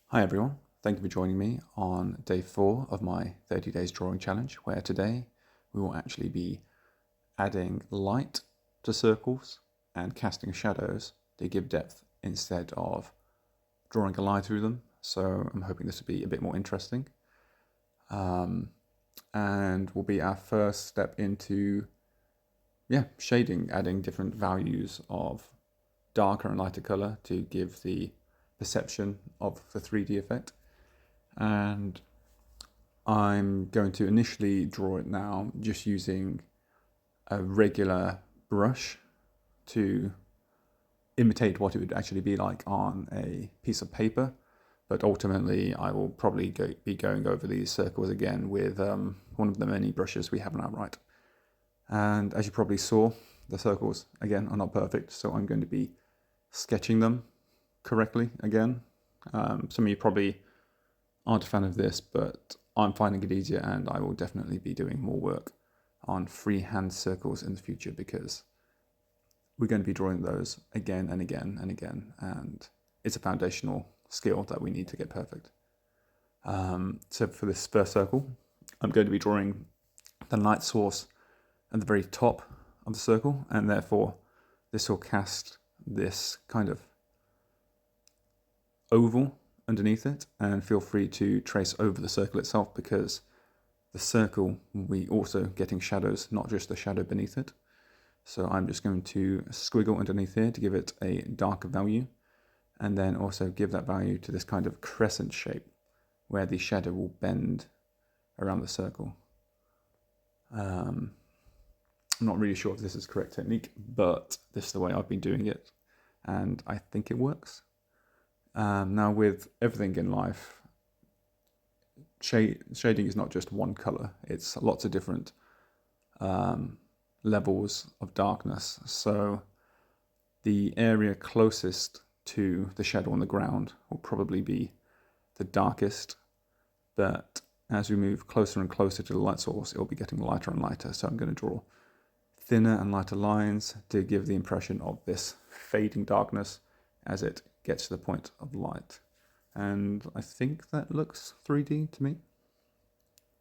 Hi everyone, thank you for joining me on day 4 of my 30 days drawing challenge, where today we will actually be adding light to circles and casting shadows to give depth instead of drawing a line through them. So I'm hoping this will be a bit more interesting, and will be our first step into shading, adding different values of darker and lighter color to give the perception of the 3D effect. And I'm going to initially draw it now just using a regular brush to imitate what it would actually be like on a piece of paper. But ultimately, I will probably be going over these circles again with one of the many brushes we have in our right. And as you probably saw, the circles, again, are not perfect, so I'm going to be sketching them correctly again. Some of you probably aren't a fan of this, but I'm finding it easier, and I will definitely be doing more work on freehand circles in the future because we're going to be drawing those again and again and again, and it's a foundational skill that we need to get perfect. So for this first circle, I'm going to be drawing the light source at the very top of the circle, and therefore this will cast this kind of oval underneath it, and feel free to trace over the circle itself because the circle will be also getting shadows, not just the shadow beneath it. So I'm just going to squiggle underneath here to give it a darker value, and then also give that value to this kind of crescent shape where the shadow will bend around the circle. I'm not really sure if this is the correct technique, but this is the way I've been doing it, and I think it works. Now, with everything in life, shading is not just one color, it's lots of different levels of darkness. So the area closest to the shadow on the ground will probably be the darkest, but as we move closer and closer to the light source, it will be getting lighter and lighter. So I'm going to draw thinner and lighter lines to give the impression of this fading darkness as it gets to the point of light. And I think that looks 3D to me.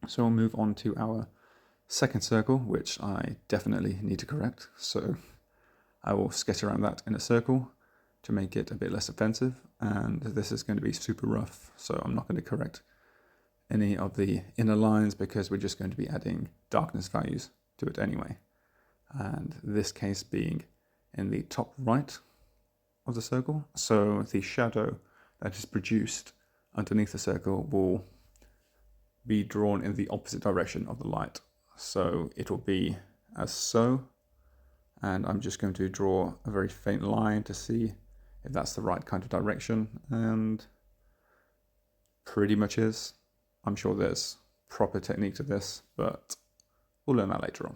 So we'll move on to our second circle, which I definitely need to correct. So I will sketch around that in a circle to make it a bit less offensive. And this is going to be super rough, so I'm not going to correct any of the inner lines because we're just going to be adding darkness values to it anyway. And this case being in the top right of the circle. So the shadow that is produced underneath the circle will be drawn in the opposite direction of the light. So it will be as so, and I'm just going to draw a very faint line to see if that's the right kind of direction, and pretty much is. I'm sure there's proper technique to this, but we'll learn that later on.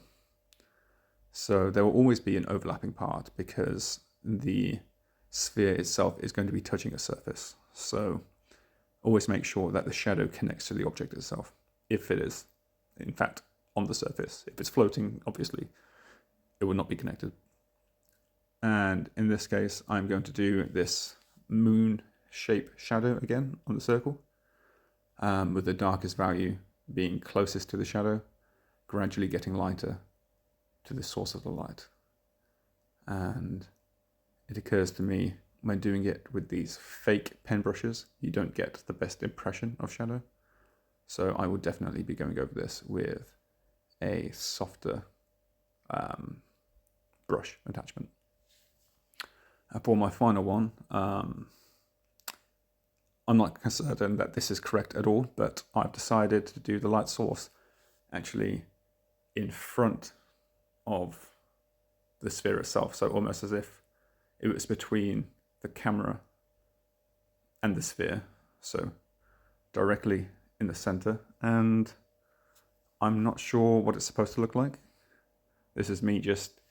So there will always be an overlapping part because the sphere itself is going to be touching a surface. So always make sure that the shadow connects to the object itself, if it is, in fact, on the surface. If it's floating, obviously, it will not be connected. And in this case, I'm going to do this moon shape shadow again on the circle, with the darkest value being closest to the shadow, gradually getting lighter to the source of the light. And it occurs to me when doing it with these fake pen brushes, you don't get the best impression of shadow. So I will definitely be going over this with a softer brush attachment. For my final one, I'm not certain that this is correct at all, but I've decided to do the light source actually in front of the sphere itself. So almost as if it was between the camera and the sphere. So directly in the center. And I'm not sure what it's supposed to look like. This is me just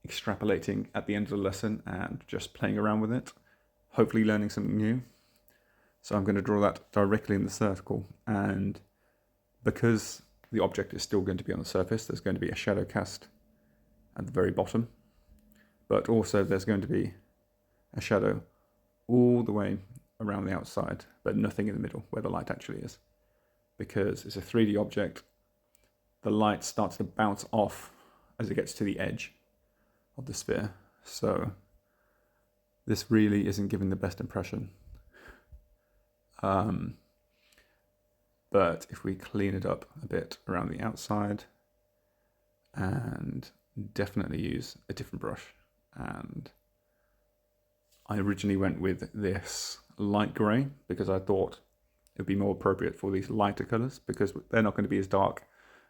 extrapolating at the end of the lesson and just playing around with it, hopefully learning something new. So I'm going to draw that directly in the circle, and because the object is still going to be on the surface, there's going to be a shadow cast at the very bottom, but also there's going to be a shadow all the way around the outside, but nothing in the middle where the light actually is. Because it's a 3D object, the light starts to bounce off as it gets to the edge of the sphere. So this really isn't giving the best impression. But if we clean it up a bit around the outside and definitely use a different brush, and I originally went with this light grey because I thought it would be more appropriate for these lighter colours, because they're not going to be as dark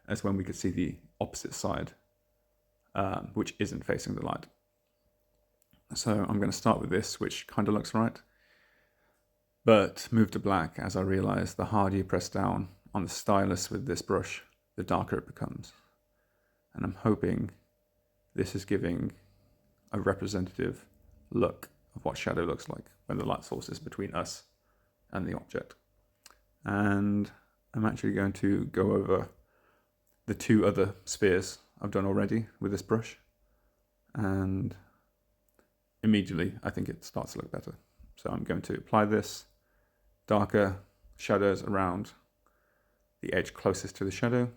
as when we could see the opposite side, which isn't facing the light. So I'm going to start with this, which kind of looks right, but move to black as I realise the harder you press down on the stylus with this brush, the darker it becomes. And I'm hoping this is giving a representative look of what shadow looks like when the light source is between us and the object. And I'm actually going to go over the two other spheres I've done already with this brush, and immediately I think it starts to look better. So I'm going to apply this darker shadows around the edge closest to the shadow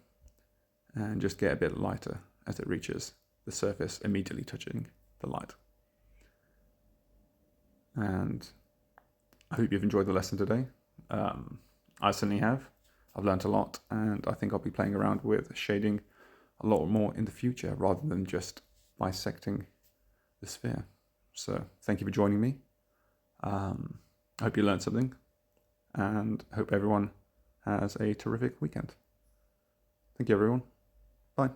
and just get a bit lighter as it reaches the surface immediately touching the light. And I hope you've enjoyed the lesson today. I certainly have. I've learned a lot, and I think I'll be playing around with shading a lot more in the future rather than just bisecting the sphere. So thank you for joining me. I hope you learned something, and I hope everyone has a terrific weekend. Thank you, everyone. Bye.